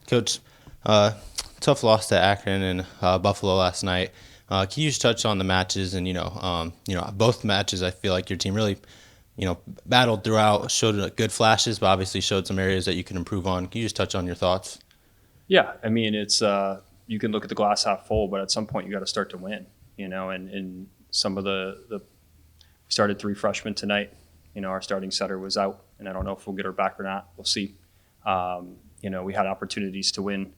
Coach, uh, tough loss to Akron and Buffalo last night. Can you just touch on the matches and both matches? I feel like your team really, battled throughout, showed good flashes, but obviously showed some areas that you can improve on. Can you just touch on your thoughts? Yeah, I mean, it's you can look at the glass half full, but at some point you got to start to win. And some of the we started three freshmen tonight. Our starting setter was out, and I don't know if we'll get her back or not. We'll see. We had opportunities to win.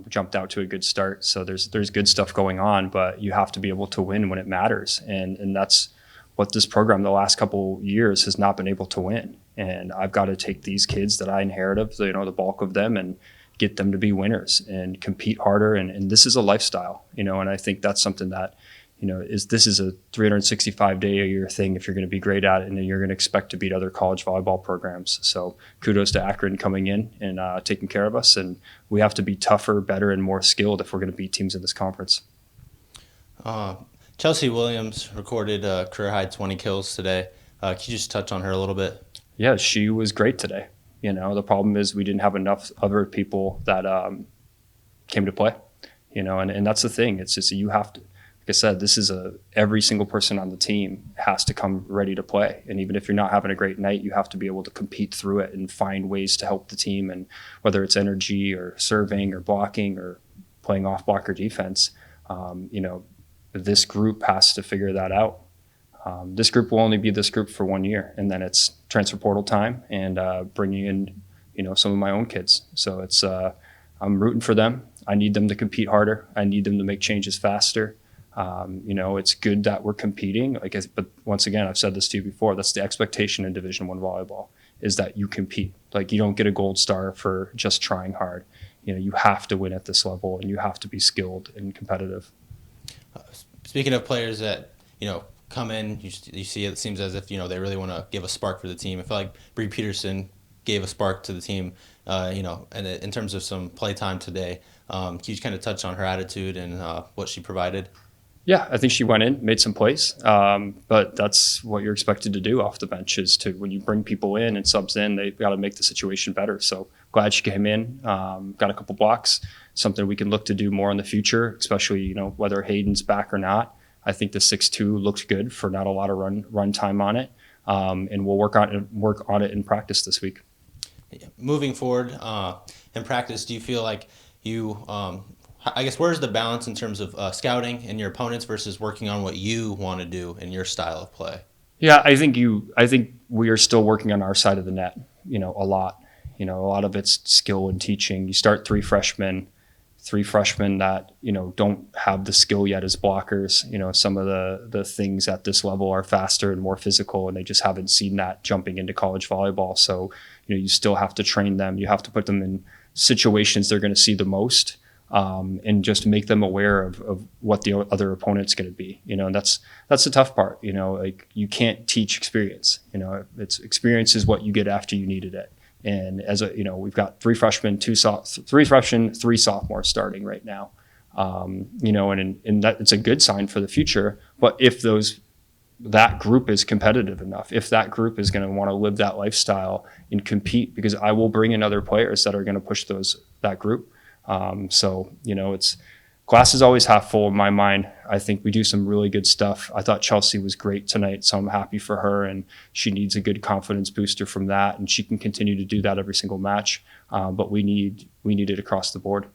Jumped out to a good start, so there's good stuff going on, but you have to be able to win when it matters, and that's what this program the last couple years has not been able to win. And I've got to take these kids that I inherited, the bulk of them, and get them to be winners and compete harder. And this is a lifestyle, and I think that's something that, this is a 365 day a year thing if you're going to be great at it, and you're going to expect to beat other college volleyball programs. So kudos to Akron coming in and taking care of us. And we have to be tougher, better, and more skilled if we're going to beat teams in this conference. Chelsea Williams recorded a career high 20 kills today. Can you just touch on her a little bit? Yeah, she was great today. The problem is we didn't have enough other people that came to play. And that's the thing. It's just you have to. Like I said, this is every single person on the team has to come ready to play. And even if you're not having a great night, you have to be able to compete through it and find ways to help the team. And whether it's energy or serving or blocking or playing off blocker defense, this group has to figure that out. This group will only be this group for 1 year, and then it's transfer portal time and bringing in, some of my own kids. So it's I'm rooting for them. I need them to compete harder. I need them to make changes faster. It's good that we're competing. But once again, I've said this to you before. That's the expectation in Division I volleyball, is that you compete. You don't get a gold star for just trying hard. You have to win at this level, and you have to be skilled and competitive. Speaking of players that come in, you see it seems as if they really want to give a spark for the team. I feel like Bree Peterson gave a spark to the team. And in terms of some play time today, can you kind of touch on her attitude and what she provided? Yeah, I think she went in, made some plays, but that's what you're expected to do off the bench. Is to, when you bring people in and subs in, they've got to make the situation better. So glad she came in, got a couple blocks, something we can look to do more in the future, especially whether Hayden's back or not. I think the 6'2" looked good for not a lot of run time on it, and we'll work on it in practice this week. Moving forward in practice, do you feel like you? I guess where's the balance in terms of scouting and your opponents versus working on what you want to do in your style of play? Yeah, I think we are still working on our side of the net. A lot. A lot of it's skill and teaching. You start three freshmen that don't have the skill yet as blockers. Some of the things at this level are faster and more physical, and they just haven't seen that jumping into college volleyball. So you still have to train them. You have to put them in situations they're going to see the most. And just make them aware of what the other opponent's going to be, and that's the tough part. You can't teach experience. It's experience is what you get after you needed it. And we've got three freshmen, three sophomores starting right now. And that it's a good sign for the future. But if that group is competitive enough, if that group is going to want to live that lifestyle and compete, because I will bring in other players that are going to push that group. It's glass is always half full in my mind. I think we do some really good stuff. I thought Chelsea was great tonight, so I'm happy for her, and she needs a good confidence booster from that, and she can continue to do that every single match. But we need it across the board.